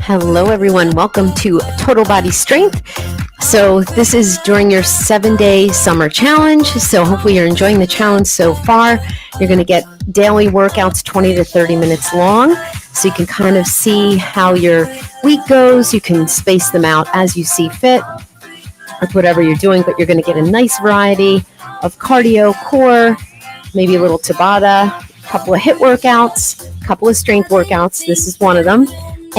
Hello, everyone. Welcome to Total Body Strength. So this is during your 7-day summer challenge. So hopefully you're enjoying the challenge so far. You're going to get daily workouts 20 to 30 minutes long. So you can kind of see how your week goes. You can space them out as you see fit with whatever you're doing, but you're going to get a nice variety of cardio, core, maybe a little Tabata, a couple of HIIT workouts, a couple of strength workouts. This is one of them.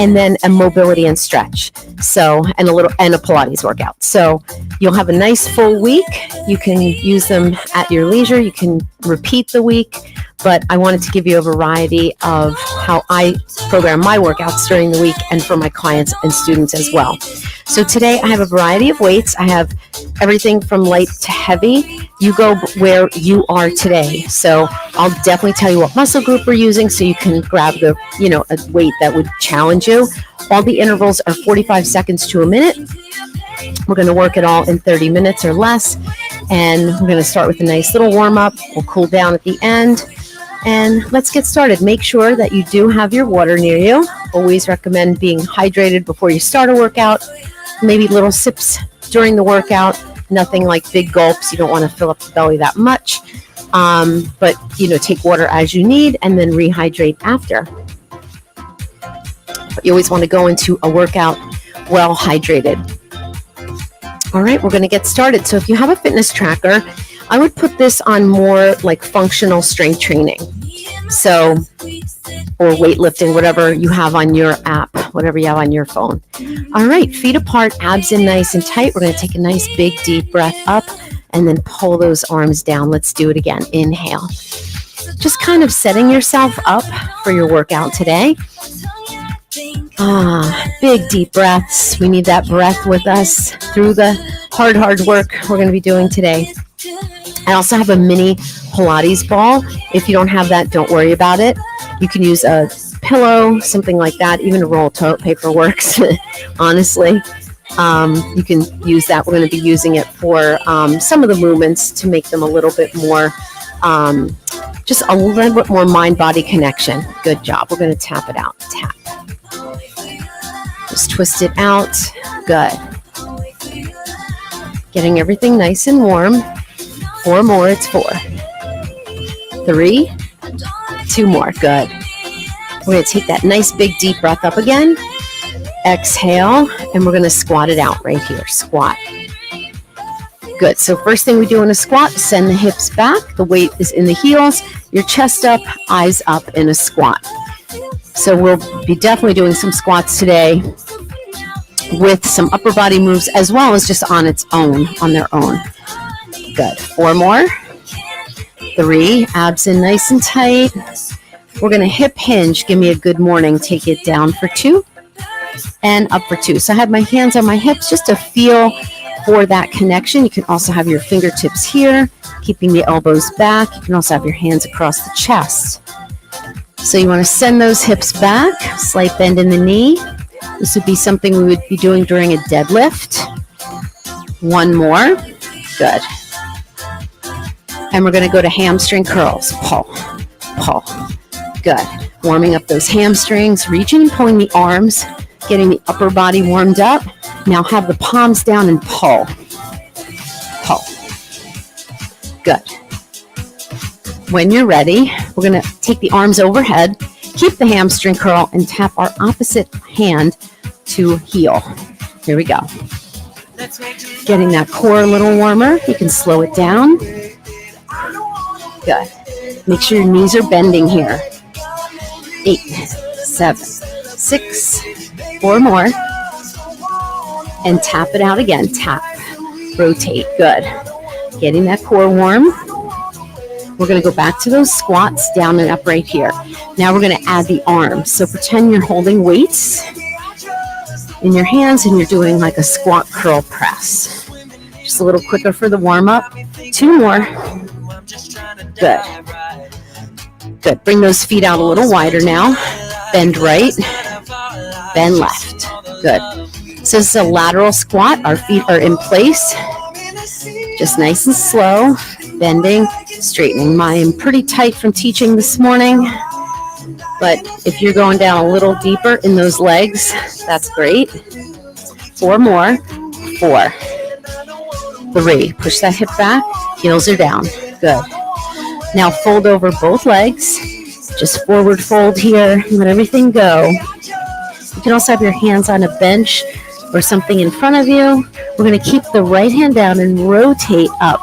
And then a mobility and stretch. So, and a Pilates workout. So you'll have a nice full week. You can use them at your leisure. You can repeat the week, but I wanted to give you a variety of how I program my workouts during the week and for my clients and students as well. So today I have a variety of weights. I have everything from light to heavy. You go where you are today. So I'll definitely tell you what muscle group we're using so you can grab a weight that would challenge you. All the intervals are 45 seconds to a minute. We're going to work it all in 30 minutes or less. And we're going to start with a nice little warm up. We'll cool down at the end. And let's get started. Make sure that you do have your water near you. Always recommend being hydrated before you start a workout. Maybe little sips during the workout. Nothing like big gulps. You don't want to fill up the belly that much. But take water as you need and then rehydrate after. But you always want to go into a workout well hydrated. All right, we're going to get started. So if you have a fitness tracker, I would put this on more like functional strength training. So, or weightlifting, whatever you have on your app, whatever you have on your phone. All right, feet apart, abs in nice and tight. We're going to take a nice big deep breath up and then pull those arms down. Let's do it again. Inhale. Just kind of setting yourself up for your workout today. Big deep breaths. We need that breath with us through the hard work we're going to be doing today. I also have a mini Pilates ball. If you don't have that, don't worry about it. You can use a pillow, something like that. Even a roll of toilet paper works, honestly. You can use that. We're going to be using it for some of the movements to make them a little bit more, just a little bit more mind-body connection. Good job. We're going to tap it out. Tap. Just twist it out. Good. Getting everything nice and warm. 4 more. It's 4. 3. 2 more. Good. We're going to take that nice big deep breath up again. Exhale. And we're going to squat it out right here. Squat. Good. So first thing we do in a squat, send the hips back. The weight is in the heels. Your chest up, eyes up in a squat. So we'll be definitely doing some squats today with some upper body moves as well as just on their own. Good. 4 more. 3. Abs in nice and tight. We're going to hip hinge. Give me a good morning. Take it down for 2 and up for 2. So I have my hands on my hips just to feel for that connection. You can also have your fingertips here, keeping the elbows back. You can also have your hands across the chest. So you want to send those hips back, slight bend in the knee. This would be something we would be doing during a deadlift. 1 more. Good. And we're going to go to hamstring curls. Pull. Good. Warming up those hamstrings, reaching and pulling the arms, getting the upper body warmed up. Now have the palms down and pull. Good. When you're ready, we're going to take the arms overhead, keep the hamstring curl, and tap our opposite hand to heel. Here we go. Getting that core a little warmer. You can slow it down. Good. Make sure your knees are bending here. 8, 7, 6, 4 more. And tap it out again. Tap. Rotate. Good. Getting that core warm. We're going to go back to those squats, down and up right here. Now we're going to add the arms. So pretend you're holding weights in your hands and you're doing like a squat curl press. Just a little quicker for the warm up. 2 more. Good. Good. Bring those feet out a little wider now. Bend right. Bend left. Good. So this is a lateral squat. Our feet are in place. Just nice and slow. Bending, straightening. I'm pretty tight from teaching this morning. But if you're going down a little deeper in those legs, that's great. 4 more. 4, 3. Push that hip back. Heels are down. Good. Now fold over both legs. Just forward fold here. Let everything go. You can also have your hands on a bench or something in front of you. We're going to keep the right hand down and rotate up.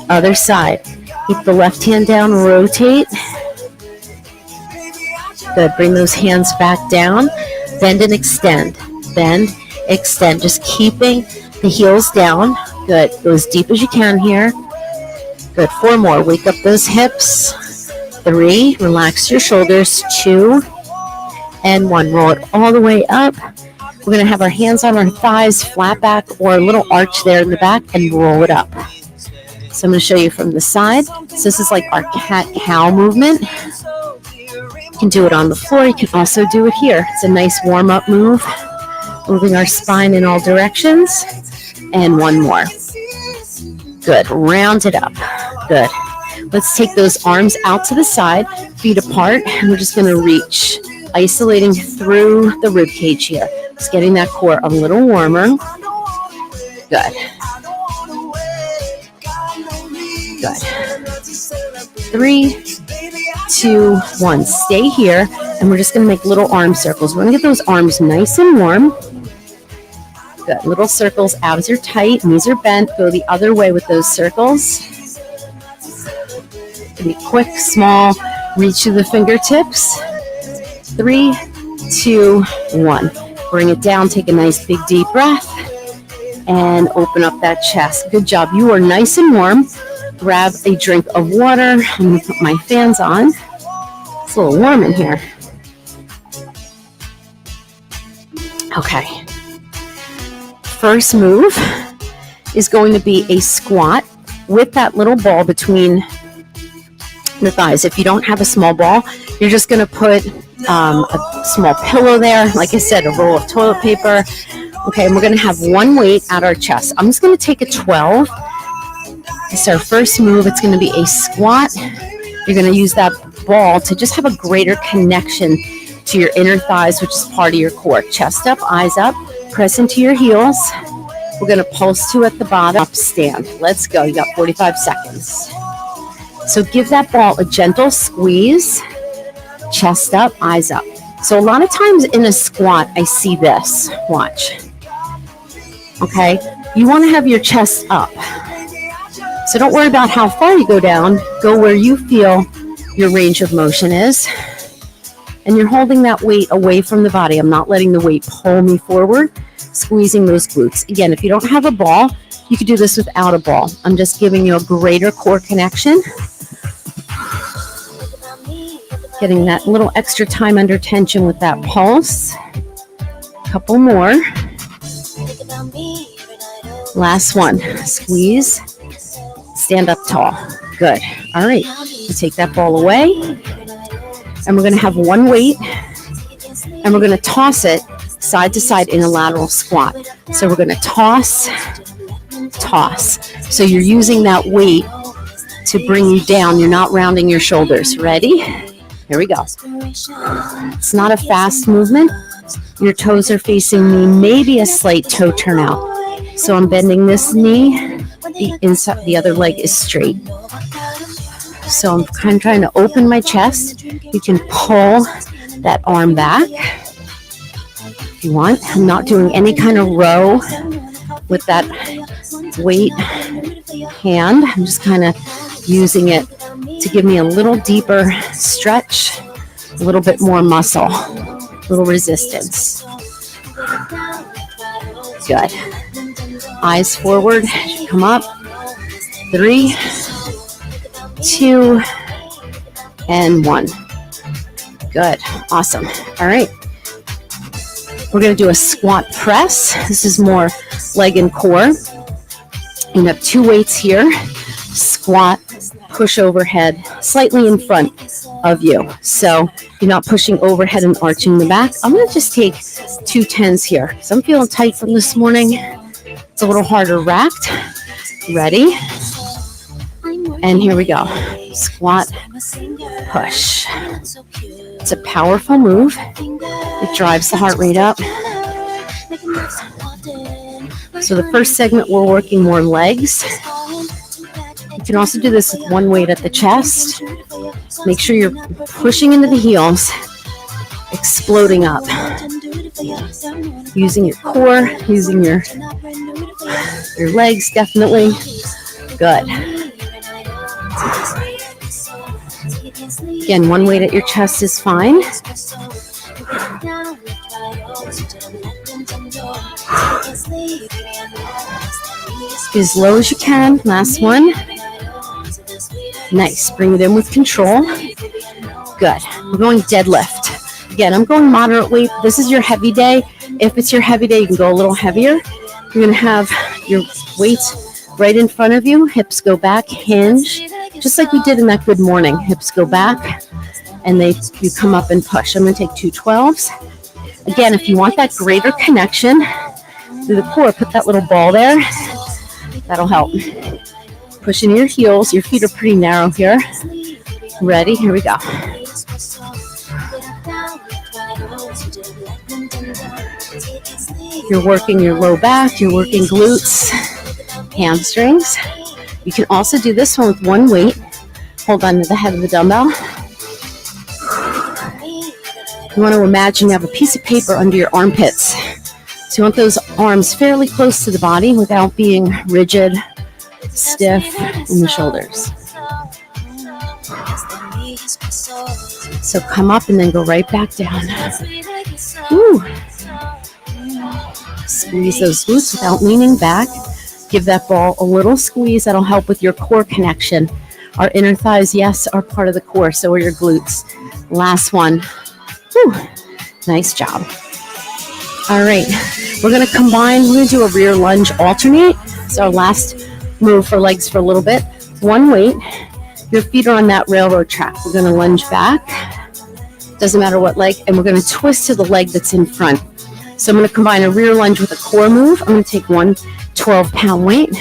Other side. Keep the left hand down, rotate. Good. Bring those hands back down. Bend and extend. Bend, extend. Just keeping the heels down. Good. Go as deep as you can here. Good. 4 more. Wake up those hips. 3. Relax your shoulders. 2. And 1. Roll it all the way up. We're going to have our hands on our thighs, flat back, or a little arch there in the back, and roll it up. So I'm going to show you from the side. So this is like our cat-cow movement. You can do it on the floor. You can also do it here. It's a nice warm-up move. Moving our spine in all directions. And 1 more. Good. Round it up. Good. Let's take those arms out to the side, feet apart, and we're just going to reach, isolating through the rib cage here. Just getting that core a little warmer. Good. Good. 3, 2, 1. Stay here, and we're just going to make little arm circles. We're going to get those arms nice and warm. Good. Little circles. Abs are tight. Knees are bent. Go the other way with those circles. Be quick, small. Reach to the fingertips. 3, 2, 1. Bring it down. Take a nice big deep breath. And open up that chest. Good job. You are nice and warm. Grab a drink of water. I'm going to put my fans on. It's a little warm in here. Okay. First move is going to be a squat with that little ball between the thighs. If you don't have a small ball, you're just going to put a small pillow there. Like I said, a roll of toilet paper. Okay, and we're going to have one weight at our chest. I'm just going to take a 12. It's our first move. It's going to be a squat. You're going to use that ball to just have a greater connection to your inner thighs, which is part of your core. Chest up, eyes up, press into your heels. We're going to pulse 2 at the bottom. Up, stand. Let's go. You got 45 seconds. So give that ball a gentle squeeze. Chest up, eyes up. So a lot of times in a squat, I see this. Watch. Okay? You want to have your chest up. So don't worry about how far you go down. Go where you feel your range of motion is. And you're holding that weight away from the body. I'm not letting the weight pull me forward. Squeezing those glutes. Again, if you don't have a ball, you could do this without a ball. I'm just giving you a greater core connection. Getting that little extra time under tension with that pulse. Couple more. Last one. Squeeze. Stand up tall. Good. All right. You take that ball away. And we're going to have one weight. And we're going to toss it side to side in a lateral squat. So we're going to toss. So you're using that weight to bring you down. You're not rounding your shoulders. Ready? Here we go. It's not a fast movement. Your toes are facing me, maybe a slight toe turnout. So I'm bending this knee. The other leg is straight. So I'm kind of trying to open my chest. You can pull that arm back if you want. I'm not doing any kind of row with that weight hand. I'm just kind of using it to give me a little deeper stretch, a little bit more muscle, a little resistance. Good. Eyes forward, come up. 3, 2, and 1. Good. Awesome. All right. We're going to do a squat press. This is more leg and core. You have 2 weights here. Squat, push overhead, slightly in front of you. So you're not pushing overhead and arching the back. I'm going to just take 2 10s here. So I'm feeling tight from this morning. It's a little harder racked. Ready? And here we go. Squat, push. It's a powerful move. It drives the heart rate up. So the first segment, we're working more legs. You can also do this with one weight at the chest. Make sure you're pushing into the heels, exploding up. Using your core, using your legs, definitely. Good. Again, one weight at your chest is fine. As low as you can. Last one. Nice. Bring it in with control. Good. We're going deadlift. Again, I'm going moderate weight. This is your heavy day. If it's your heavy day, you can go a little heavier. You're going to have your weights right in front of you. Hips go back, hinge. Just like we did in that good morning. Hips go back, and you come up and push. I'm going to take 2 12s. Again, if you want that greater connection through the core, put that little ball there. That'll help. Push into your heels. Your feet are pretty narrow here. Ready? Here we go. You're working your low back. You're working glutes, hamstrings. You can also do this one with one weight. Hold on to the head of the dumbbell. You want to imagine you have a piece of paper under your armpits. So you want those arms fairly close to the body without being rigid, stiff in the shoulders. So come up and then go right back down. Woo. Squeeze those glutes without leaning back. Give that ball a little squeeze. That'll help with your core connection. Our inner thighs, yes, are part of the core. So are your glutes. Last one. Woo. Nice job. All right. We're going to combine. We're going to do a rear lunge alternate. It's our last move for legs for a little bit. One weight. Your feet are on that railroad track. We're going to lunge back. Doesn't matter what leg. And we're going to twist to the leg that's in front. So I'm going to combine a rear lunge with a core move. I'm going to take one 12-pound weight.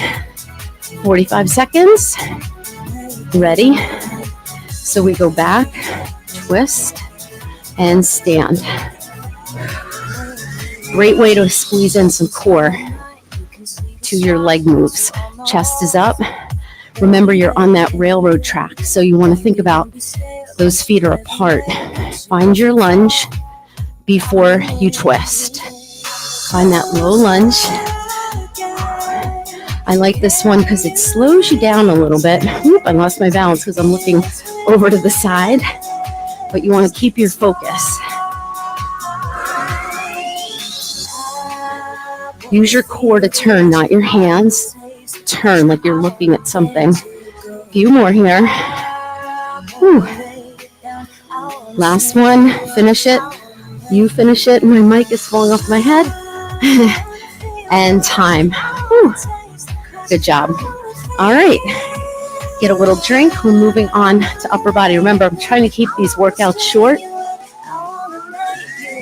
45 seconds. Ready? So we go back, twist, and stand. Great way to squeeze in some core to your leg moves. Chest is up. Remember, you're on that railroad track, so you want to think about those feet are apart. Find your lunge before you twist. Find that low lunge. I like this one because it slows you down a little bit. Oop, I lost my balance because I'm looking over to the side, but you want to keep your focus. Use your core to turn, not your hands. Turn like you're looking at something. A few more here. Whew. Last one. Finish it. You finish it. My mic is falling off my head. And time. Whew. Good job. All right. Get a little drink. We're moving on to upper body. Remember, I'm trying to keep these workouts short.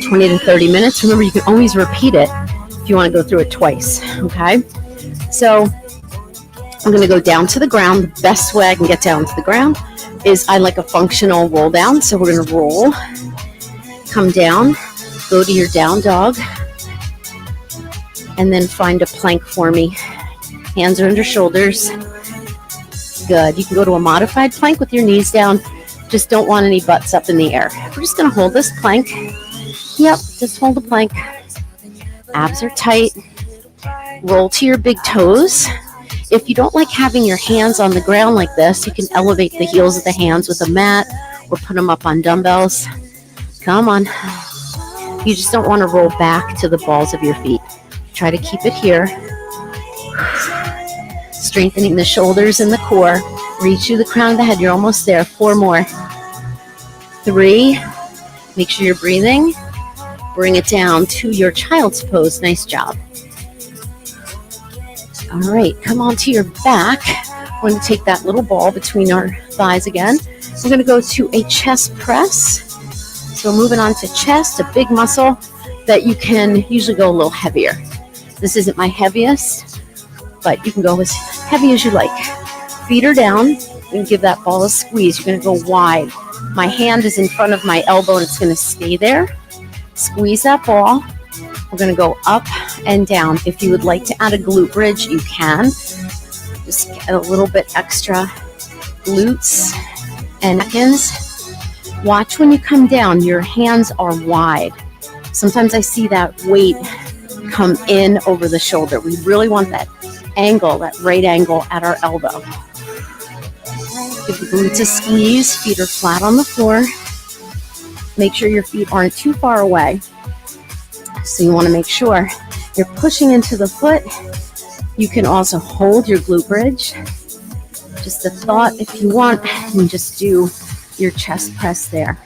20 to 30 minutes. Remember, you can always repeat it if you want to go through it twice. Okay? So I'm going to go down to the ground. The best way I can get down to the ground is I like a functional roll down. So we're going to roll, come down, go to your down dog, and then find a plank for me. Hands are under shoulders. Good. You can go to a modified plank with your knees down. Just don't want any butts up in the air. We're just going to hold this plank. Yep, just hold the plank. Abs are tight. Roll to your big toes. If you don't like having your hands on the ground like this, you can elevate the heels of the hands with a mat or put them up on dumbbells. Come on. You just don't want to roll back to the balls of your feet. Try to keep it here. Strengthening the shoulders and the core. Reach through the crown of the head. You're almost there. 4 more. 3. Make sure you're breathing. Bring it down to your child's pose. Nice job. All right, come on to your back. We're going to take that little ball between our thighs again. We're going to go to a chest press. So moving on to chest, a big muscle that you can usually go a little heavier. This isn't my heaviest, but you can go as heavy as you like. Feet are down. And give that ball a squeeze. You're going to go wide. My hand is in front of my elbow and it's going to stay there. Squeeze that ball. We're going to go up and down. If you would like to add a glute bridge, you can. Just get a little bit extra glutes and seconds. Watch when you come down, your hands are wide. Sometimes I see that weight come in over the shoulder. We really want that angle, that right angle at our elbow. Give the glutes a squeeze. Feet are flat on the floor. Make sure your feet aren't too far away. So you want to make sure you're pushing into the foot. You can also hold your glute bridge. Just a thought, if you want, and just do your chest press there.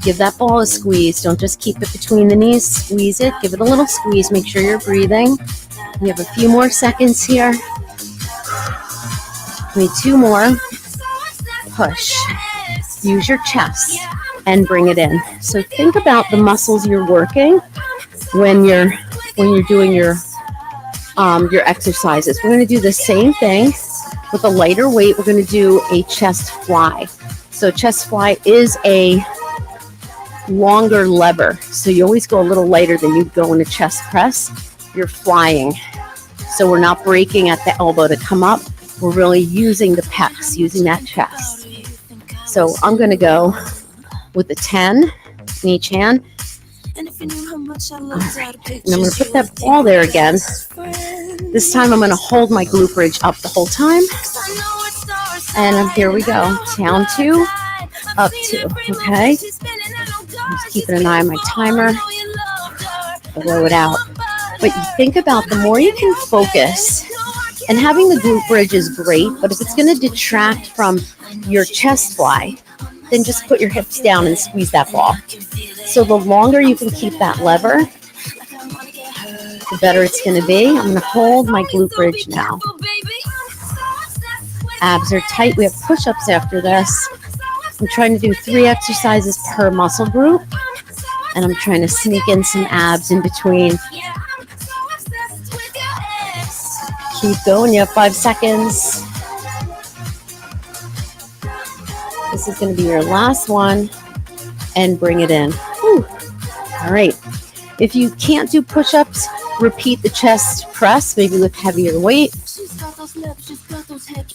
Give that ball a squeeze. Don't just keep it between the knees. Squeeze it. Give it a little squeeze. Make sure you're breathing. We have a few more seconds here. Need 2 more. Push. Use your chest and bring it in. So think about the muscles you're working when you're doing your exercises. We're going to do the same thing with a lighter weight. We're going to do a chest fly. So chest fly is a longer lever. So you always go a little lighter than you go in a chest press. You're flying. So we're not breaking at the elbow to come up. We're really using the pecs, using that chest. So I'm going to go with the 10 in each hand. All right. And I'm going to put that ball there again. This time I'm going to hold my glute bridge up the whole time. And here we go. Down 2, up 2. Okay. I'm just keeping an eye on my timer. Blow it out. But you think about the more you can focus, and having the glute bridge is great, but if it's going to detract from your chest fly, then just put your hips down and squeeze that ball. So the longer you can keep that lever, the better it's going to be. I'm going to hold my glute bridge now. Abs are tight. We have push-ups after this. I'm trying to do 3 exercises per muscle group, and I'm trying to sneak in some abs in between. Keep going. You have 5 seconds. This is going to be your last one. And bring it in. Whew. All right. If you can't do push-ups, repeat the chest press, maybe with heavier weight.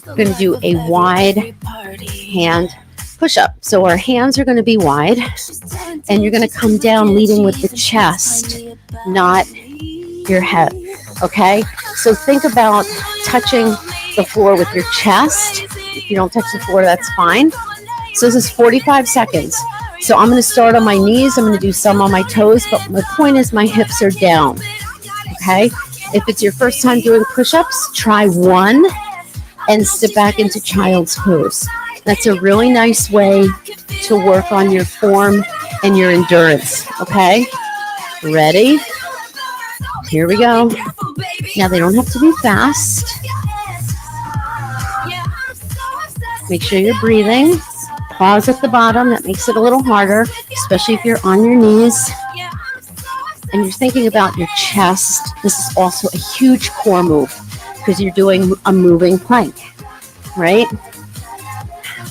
We're going to do a wide hand push-up. So our hands are going to be wide. And you're going to come down leading with the chest, not your head. Okay? So think about touching the floor with your chest. If you don't touch the floor, that's fine. So this is 45 seconds. So I'm going to start on my knees. I'm going to do some on my toes, but my point is my hips are down. Okay? If it's your first time doing push-ups, try 1 and step back into child's pose. That's a really nice way to work on your form and your endurance. Okay? Ready? Here we go. Now they don't have to be fast. Make sure you're breathing. Pause at the bottom. That makes it a little harder, especially if you're on your knees and you're thinking about your chest. This is also a huge core move because you're doing a moving plank, right?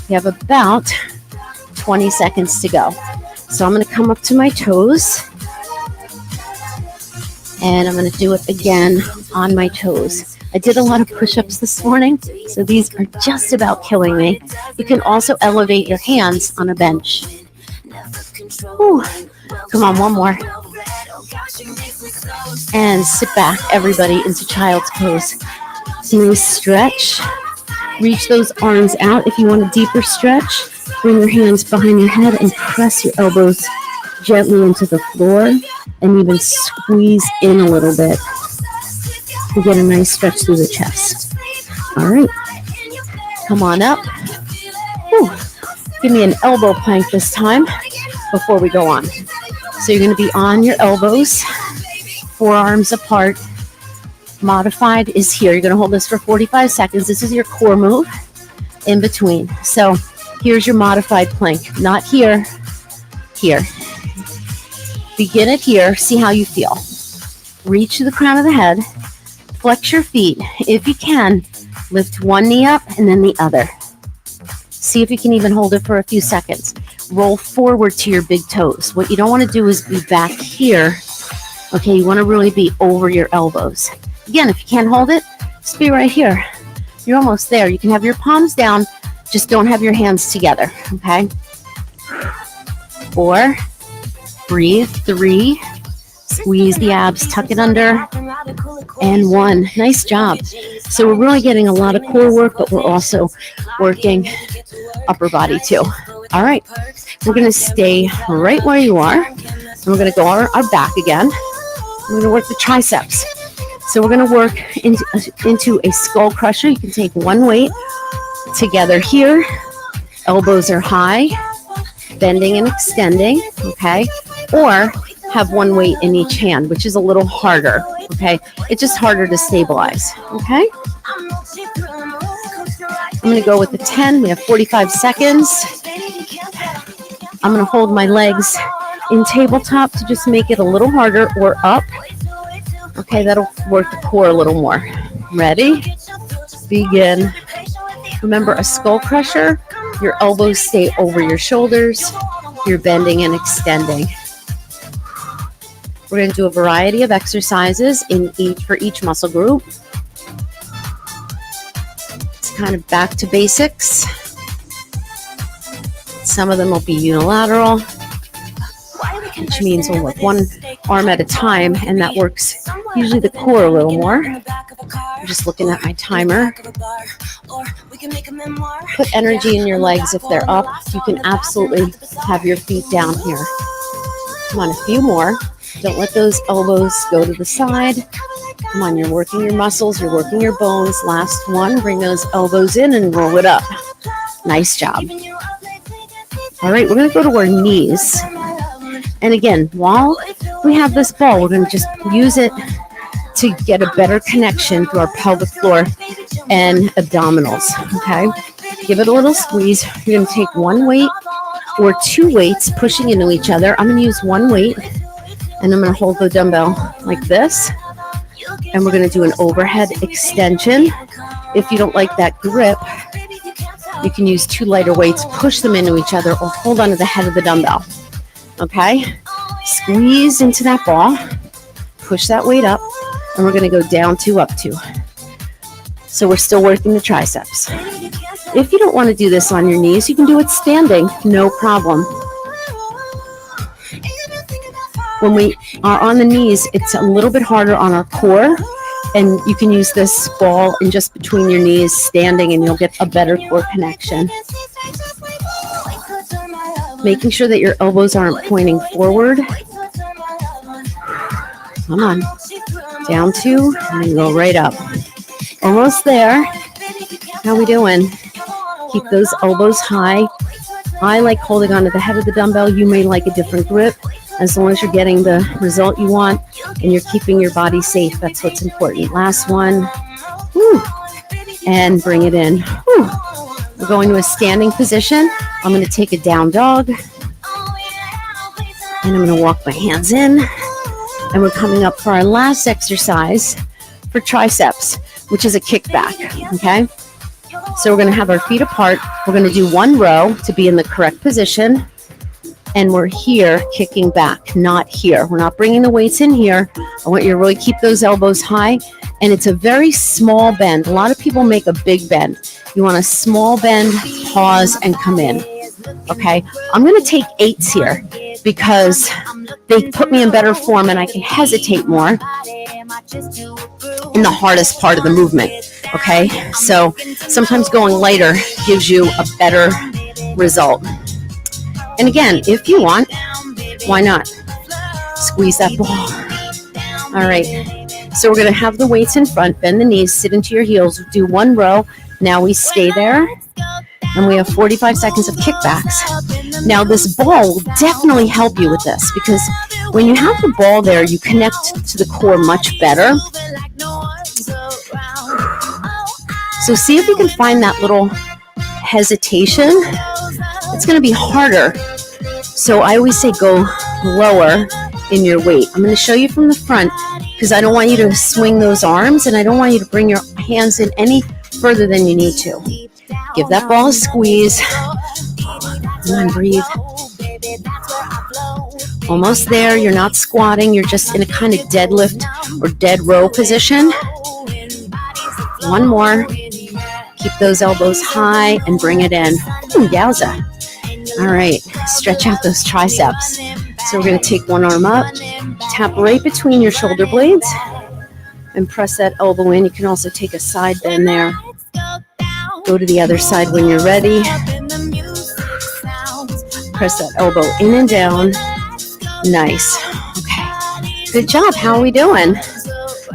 You have about 20 seconds to go. So I'm going to come up to my toes and I'm going to do it again on my toes. I did a lot of push-ups this morning, so these are just about killing me. You can also elevate your hands on a bench. Whew. Come on, one more. And sit back, everybody, into child's pose. Nice stretch. Reach those arms out. If you want a deeper stretch, bring your hands behind your head and press your elbows gently into the floor and even squeeze in a little bit to get a nice stretch through the chest. All right. Come on up. Whew. Give me an elbow plank this time before we go on. So you're going to be on your elbows, forearms apart. Modified is here. You're going to hold this for 45 seconds. This is your core move in between. So here's your modified plank. Not here. Here. Begin it here. See how you feel. Reach to the crown of the head. Flex your feet. If you can, Lift one knee up and then the other. See if you can even hold it for a few seconds. Roll forward to your big toes. What you don't want to do is be back here. Okay, you want to really be over your elbows. Again, if you can't hold it, just be right here. You're almost there. You can have your palms down, just don't have your hands together, okay? 4, breathe, 3, squeeze the abs, tuck it under, and 1. Nice job. So we're really getting a lot of core work, but we're also working upper body too. All right, we're going to stay right where you are, and we're going to go our back again. We're going to work the triceps. So we're going to work into a skull crusher. You can take one weight together here. Elbows are high, bending and extending, okay? Or have one weight in each hand, which is a little harder, okay? It's just harder to stabilize, okay? I'm going to go with the 10. We have 45 seconds. I'm going to hold my legs in tabletop to just make it a little harder, or up. Okay, that'll work the core a little more. Ready? Begin. Remember, a skull crusher, your elbows stay over your shoulders. You're bending and extending. We're going to do a variety of exercises for each muscle group. It's kind of back to basics. Some of them will be unilateral, which means we'll work one arm at a time, and that works usually the core a little more. I'm just looking at my timer. Put energy in your legs if they're up. You can absolutely have your feet down here. Come on, a few more. Don't let those elbows go to the side. Come on, you're working your muscles, you're working your bones. Last one, bring those elbows in and roll it up. Nice job. All right, we're going to go to our knees. And again, while we have this ball, we're going to just use it to get a better connection through our pelvic floor and abdominals, okay? Give it a little squeeze. You're going to take one weight or 2 weights pushing into each other. I'm going to use one weight, and I'm going to hold the dumbbell like this. And we're going to do an overhead extension. If you don't like that grip, you can use 2 lighter weights, push them into each other, or hold onto the head of the dumbbell. Okay? Squeeze into that ball. Push that weight up. And we're going to go down 2, up 2. So we're still working the triceps. If you don't want to do this on your knees, you can do it standing. No problem. When we are on the knees, it's a little bit harder on our core. And you can use this ball in just between your knees standing, and you'll get a better core connection. Making sure that your elbows aren't pointing forward. Come on. Down 2, and then go right up. Almost there. How we doing? Keep those elbows high. I like holding onto the head of the dumbbell. You may like a different grip. As long as you're getting the result you want and you're keeping your body safe, that's what's important. Last one. Woo. And bring it in. Woo. We're going to a standing position. I'm going to take a down dog. And I'm going to walk my hands in. And we're coming up for our last exercise for triceps, which is a kickback. Okay? So we're going to have our feet apart. We're going to do 1 row to be in the correct position. And we're here kicking back, not here. We're not bringing the weights in here. I want you to really keep those elbows high. And it's a very small bend. A lot of people make a big bend. You want a small bend, pause, and come in. Okay? I'm going to take 8s here because they put me in better form and I can hesitate more in the hardest part of the movement. Okay? So sometimes going lighter gives you a better result. And again, if you want, why not? Squeeze that ball. All right. So we're going to have the weights in front, bend the knees, sit into your heels, do 1 row. Now we stay there, and we have 45 seconds of kickbacks. Now this ball will definitely help you with this, because when you have the ball there, you connect to the core much better. So see if you can find that little hesitation. It's going to be harder. So I always say go lower in your weight. I'm going to show you from the front because I don't want you to swing those arms, and I don't want you to bring your hands in any further than you need to. Give that ball a squeeze. Come on, breathe. Almost there. You're not squatting. You're just in a kind of deadlift or dead row position. One more. Keep those elbows high and bring it in. Ooh, yowza. All right. Stretch out those triceps. So we're going to take one arm up, tap right between your shoulder blades, and press that elbow in. You can also take a side bend there. Go to the other side when you're ready. Press that elbow in and down. Nice. Okay. Good job. How are we doing?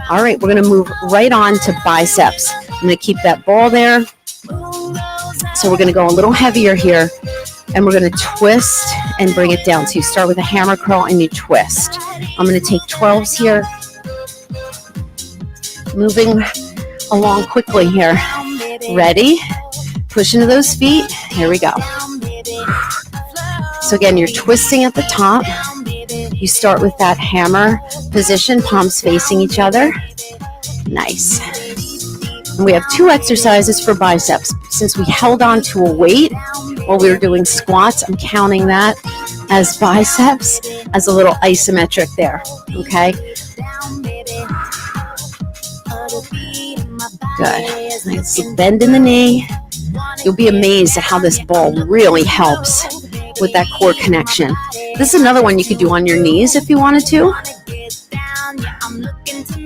All right. We're going to move right on to biceps. I'm going to keep that ball there. So we're going to go a little heavier here. And we're going to twist and bring it down. So you start with a hammer curl and you twist. I'm going to take 12s here. Moving along quickly here. Ready? Push into those feet. Here we go. So again, you're twisting at the top. You start with that hammer position, palms facing each other. Nice. And we have 2 exercises for biceps. Since we held on to a weight while we were doing squats, I'm counting that as biceps, as a little isometric there, okay? Good. Nice. So bend in the knee. You'll be amazed at how this ball really helps with that core connection. This is another one you could do on your knees if you wanted to.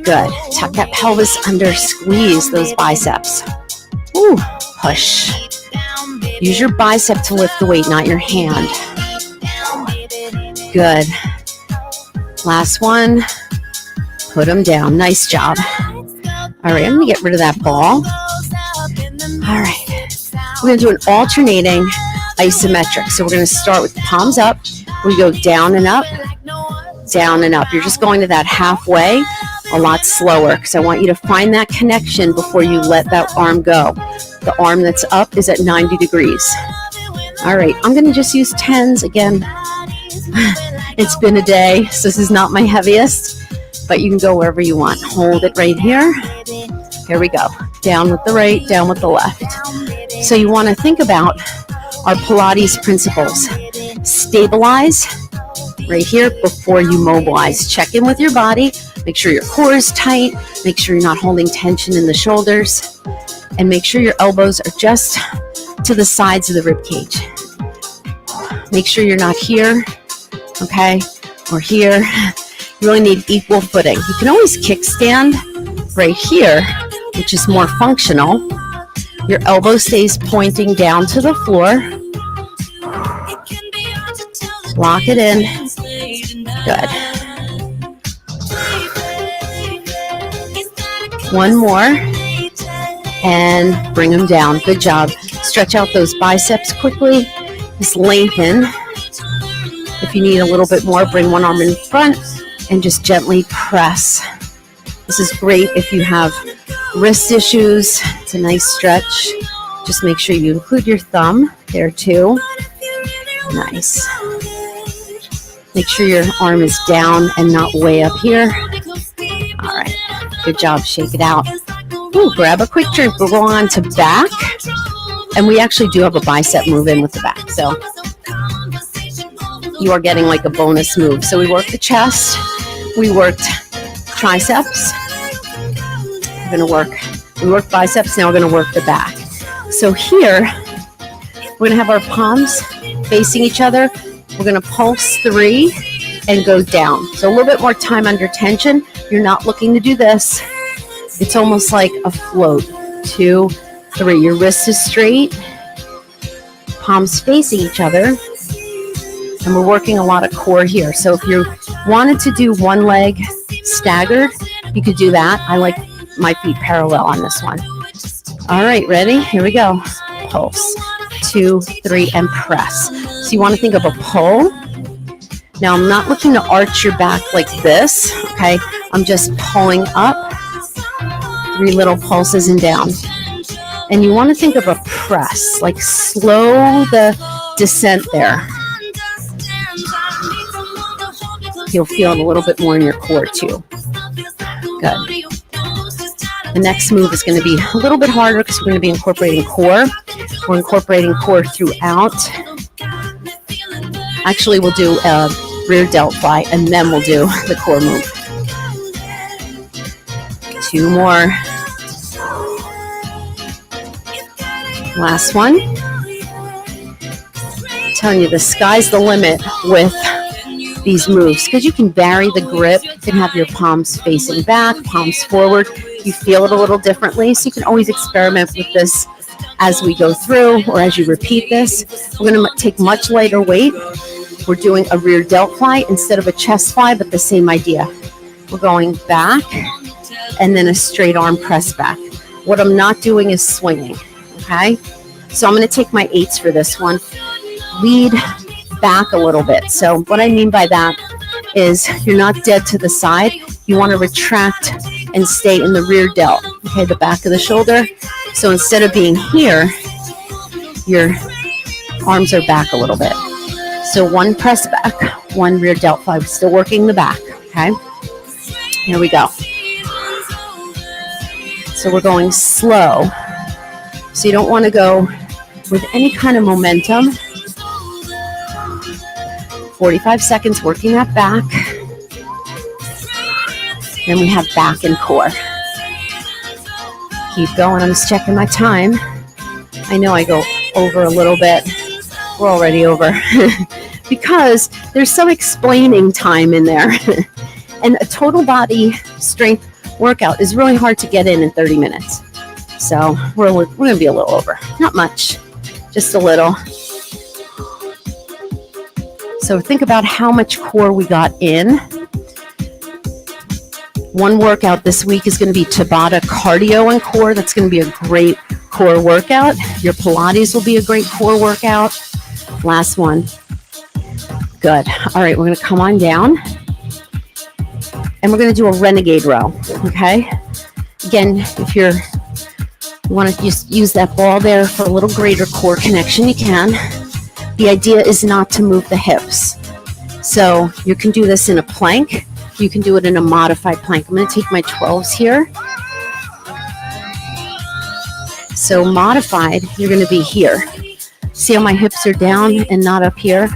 Good. Tuck that pelvis under, squeeze those biceps. Ooh, push. Use your bicep to lift the weight, not your hand. Good. Last one. Put them down. Nice job. All right, I'm going to get rid of that ball. All right. We're going to do an alternating isometric. So we're going to start with palms up. We go down and up, down and up. You're just going to that halfway a lot slower because I want you to find that connection before you let that arm go. The arm that's up is at 90 degrees. All right, I'm going to just use 10s again. It's been a day, so this is not my heaviest, but you can go wherever you want. Hold it right here. Here we go. Down with the right, down with the left. So you want to think about our Pilates principles. Stabilize right here before you mobilize. Check in with your body. Make sure your core is tight. Make sure you're not holding tension in the shoulders. And make sure your elbows are just to the sides of the rib cage. Make sure you're not here, okay, or here. You really need equal footing. You can always kickstand right here, which is more functional. Your elbow stays pointing down to the floor. Lock it in. Good. One more. And bring them down. Good job. Stretch out those biceps quickly. Just lengthen. If you need a little bit more, bring one arm in front and just gently press. This is great if you have wrist issues. It's a nice stretch. Just make sure you include your thumb there too. Nice. Make sure your arm is down and not way up here. All right. Good job. Shake it out. Ooh, grab a quick drink. We'll go on to back. And we actually do have a bicep move in with the back. So you are getting like a bonus move. So we worked the chest. We worked triceps. We worked biceps. Now we're going to work the back. So here, we're going to have our palms facing each other. We're going to pulse 3 and go down. So a little bit more time under tension. You're not looking to do this. It's almost like a float. 2, 3. Your wrist is straight. Palms facing each other. And we're working a lot of core here. So if you wanted to do one leg staggered, you could do that. I like my feet parallel on this one. All right, ready? Here we go. Pulse. 2, 3, and press. So you want to think of a pull. Now I'm not looking to arch your back like this, okay? I'm just pulling up. 3 little pulses and down. And you want to think of a press, like slow the descent there. You'll feel it a little bit more in your core too. Good. The next move is going to be a little bit harder because we're going to be incorporating core. We're incorporating core throughout. Actually, we'll do a rear delt fly, and then we'll do the core move. 2 more. Last one. I'm telling you, the sky's the limit with these moves because you can vary the grip. You can have your palms facing back, palms forward. You feel it a little differently, so you can always experiment with this as we go through or as you repeat this. We're going to take much lighter weight. We're doing a rear delt fly instead of a chest fly, but the same idea. We're going back and then a straight arm press back. What I'm not doing is swinging, okay? So I'm going to take my 8s for this one. Lead back a little bit. So what I mean by that is you're not dead to the side. You want to retract and stay in the rear delt, okay, the back of the shoulder. So instead of being here, your arms are back a little bit. So 1 press back, 1 rear delt fly. We're still working the back, okay? Here we go. So we're going slow. So you don't want to go with any kind of momentum. 45 seconds working that back. Then we have back and core. Keep going. I'm just checking my time. I know I go over a little bit. We're already over. Because there's some explaining time in there. And a total body strength workout is really hard to get in 30 minutes. So we're going to be a little over. Not much, just a little. So think about how much core we got in. One workout this week is going to be Tabata cardio and core. That's going to be a great core workout. Your Pilates will be a great core workout. Last one. Good. All right, we're going to come on down. And we're going to do a renegade row, okay? Again, if you want to just use that ball there for a little greater core connection, you can. The idea is not to move the hips. So you can do this in a plank. You can do it in a modified plank. I'm going to take my 12s here. So modified, you're going to be here. See how my hips are down and not up here?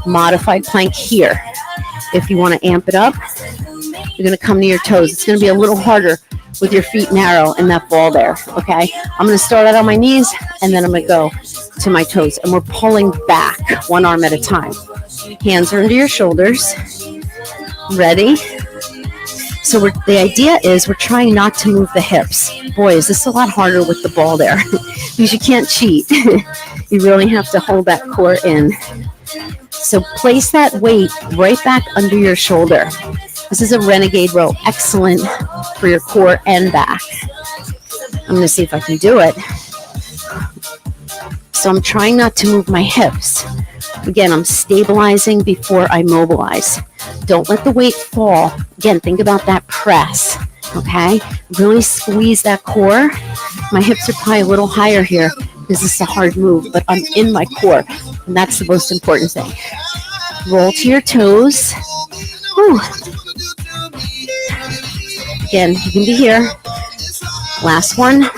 Modified plank here. If you want to amp it up, you're going to come to your toes. It's going to be a little harder with your feet narrow and that ball there, okay? I'm going to start out on my knees, and then I'm going to go to my toes. And we're pulling back, one arm at a time. Hands are under your shoulders. Ready? So the idea is we're trying not to move the hips. Boy, is this a lot harder with the ball there. Because you can't cheat. You really have to hold that core in. So place that weight right back under your shoulder. This is a renegade row. Excellent for your core and back. I'm going to see if I can do it. So I'm trying not to move my hips. Again, I'm stabilizing before I mobilize. Don't let the weight fall. Again, think about that press, okay? Really squeeze that core. My hips are probably a little higher here because this is a hard move, but I'm in my core, and that's the most important thing. Roll to your toes. Whew. Again, you can be here. Last one.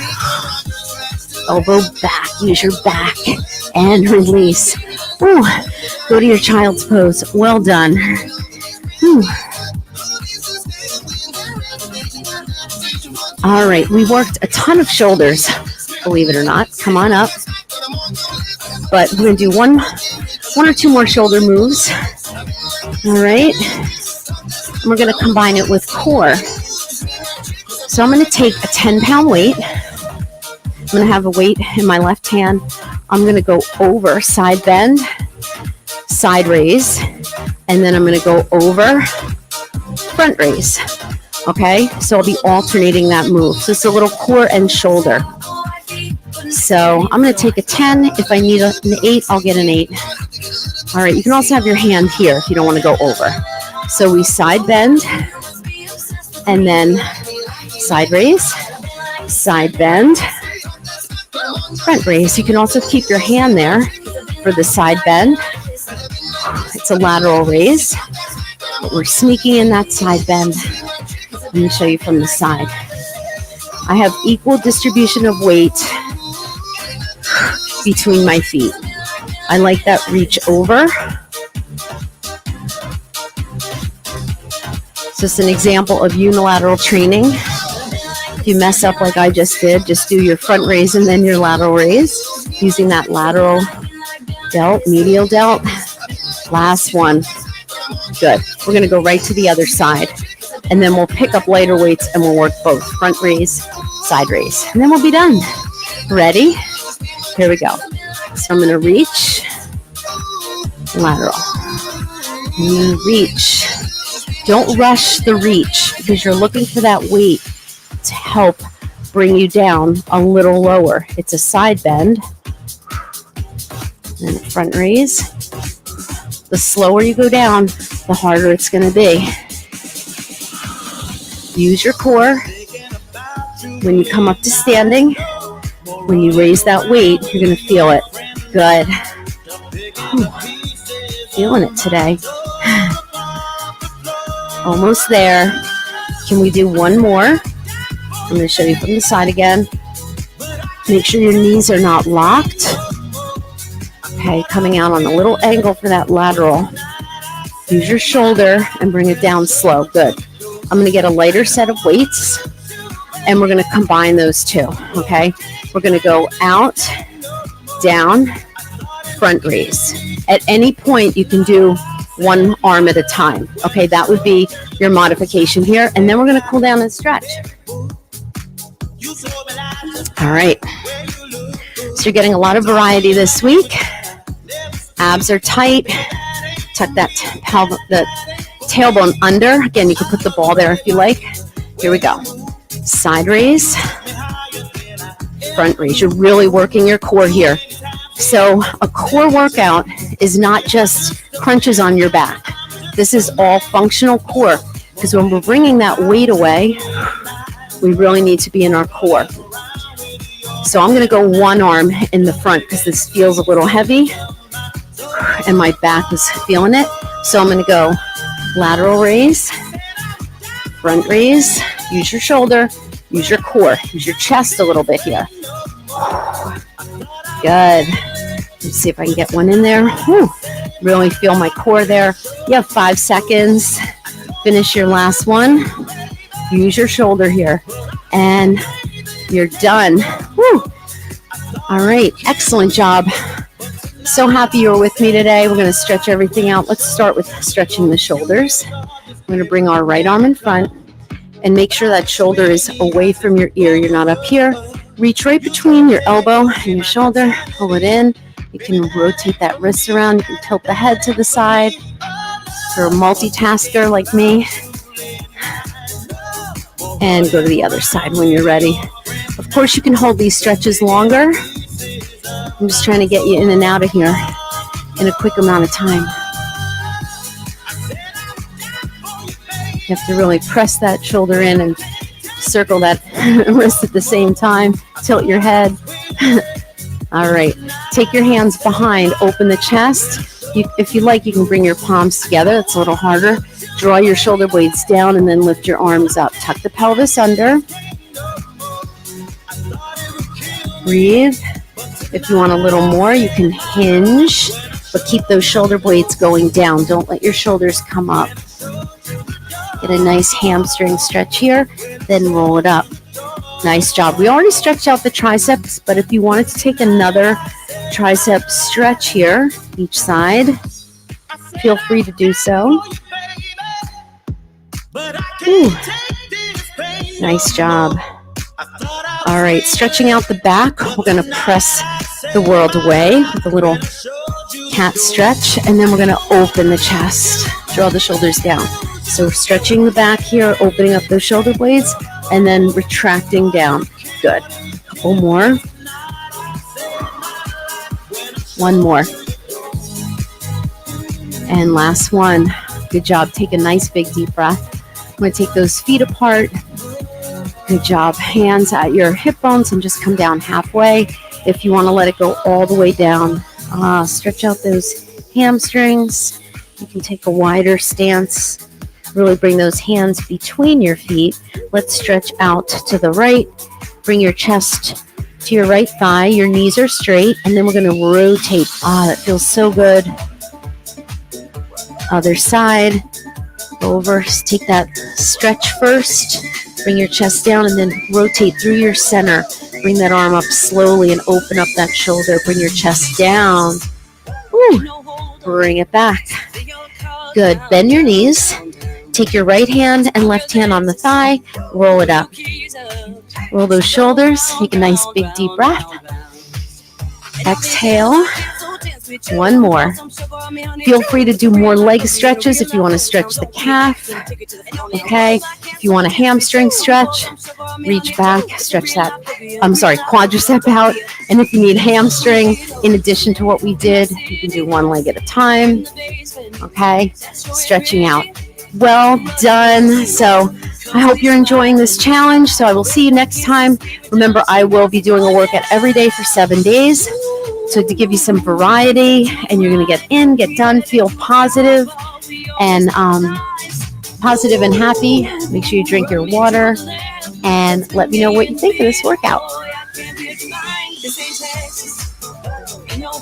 Elbow back. Use your back and release. Ooh. Go to your child's pose. Well done. Ooh. All right. We worked a ton of shoulders, believe it or not. Come on up. But we're going to do one or two more shoulder moves. All right. And we're going to combine it with core. So I'm going to take a 10-pound weight. I'm going to have a weight in my left hand. I'm going to go over side bend, side raise, and then I'm going to go over front raise. Okay, so I'll be alternating that move. So it's a little core and shoulder. So I'm going to take a 10. If I need an 8, I'll get an 8. All right, you can also have your hand here if you don't want to go over. So we side bend, and then side raise, side bend, front raise. You can also keep your hand there for the side bend. It's a lateral raise, but we're sneaking in that side bend. Let me show you from the side. I have equal distribution of weight between my feet. I like that reach over. It's just an example of unilateral training. If you mess up like I just did, just do your front raise and then your lateral raise using that lateral delt, medial delt. Last one. Good. We're going to go right to the other side. And then we'll pick up lighter weights and we'll work both front raise, side raise. And then we'll be done. Ready? Here we go. So I'm going to reach, lateral, and reach. Don't rush the reach because you're looking for that weight to help bring you down a little lower. It's a side bend. And front raise. The slower you go down, the harder it's going to be. Use your core. When you come up to standing, when you raise that weight, you're going to feel it. Good. Feeling it today. Almost there. Can we do one more? I'm going to show you from the side again. Make sure your knees are not locked. Okay, coming out on a little angle for that lateral. Use your shoulder and bring it down slow. Good. I'm going to get a lighter set of weights, and we're going to combine those two, okay? We're going to go out, down, front raise. At any point, you can do one arm at a time, okay? That would be your modification here, and then we're going to cool down and stretch. All right. So you're getting a lot of variety this week. Abs are tight. Tuck that the tailbone under. Again, you can put the ball there if you like. Here we go. Side raise, front raise. You're really working your core here. So a core workout is not just crunches on your back. This is all functional core because when we're bringing that weight away, we really need to be in our core. So I'm going to go one arm in the front because this feels a little heavy and my back is feeling it. So I'm going to go lateral raise, front raise, use your shoulder, use your core, use your chest a little bit here. Good. Let's see if I can get one in there. Whew. Really feel my core there. You have 5 seconds. Finish your last one. Use your shoulder here. And you're done. Whew. All right. Excellent job. So happy you're with me today. We're going to stretch everything out. Let's start with stretching the shoulders. We're going to bring our right arm in front and make sure that shoulder is away from your ear. You're not up here. Reach right between your elbow and your shoulder. Pull it in. You can rotate that wrist around. You can tilt the head to the side. If you're a multitasker like me. And go to the other side when you're ready. Of course, you can hold these stretches longer. I'm just trying to get you in and out of here in a quick amount of time. You have to really press that shoulder in and circle that wrist at the same time. Tilt your head. All right. Take your hands behind. Open the chest. If you like, you can bring your palms together. That's a little harder. Draw your shoulder blades down and then lift your arms up. Tuck the pelvis under. Breathe. If you want a little more, you can hinge, but keep those shoulder blades going down. Don't let your shoulders come up. Get a nice hamstring stretch here, then roll it up. Nice job. We already stretched out the triceps, but if you wanted to take another tricep stretch here, each side, feel free to do so. Ooh. Nice job. All right, stretching out the back. We're going to press the world away with a little cat stretch, and then we're going to open the chest. Draw the shoulders down. So stretching the back here, opening up those shoulder blades, and then retracting down. Good. Couple more. One more. And last one. Good job. Take a nice big deep breath. I'm going to take those feet apart. Good job. Hands at your hip bones and just come down halfway. If you want to let it go all the way down, stretch out those hamstrings. You can take a wider stance. Really bring those hands between your feet. Let's stretch out to the right bring your chest to your right thigh. Your knees are straight, and then we're going to rotate. That feels so good. Other side. Over. Take that stretch first. Bring your chest down, and then rotate through your center. Bring that arm up slowly and open up that shoulder. Bring your chest down. Woo. Bring it back. Good. Bend your knees. Take your right hand and left hand on the thigh. Roll it up. Roll those shoulders. Take a nice big deep breath. Exhale. One more. Feel free to do more leg stretches if you want to stretch the calf. Okay. If you want a hamstring stretch, reach back, stretch that. Quadricep out. And if you need hamstring, in addition to what we did, you can do one leg at a time. Okay. Stretching out. Well done. So I hope you're enjoying this challenge. So I will see you next time. Remember, I will be doing a workout every day for 7 days. So to give you some variety, and you're going to get in, get done, feel positive and happy. Make sure you drink your water, and let me know what you think of this workout.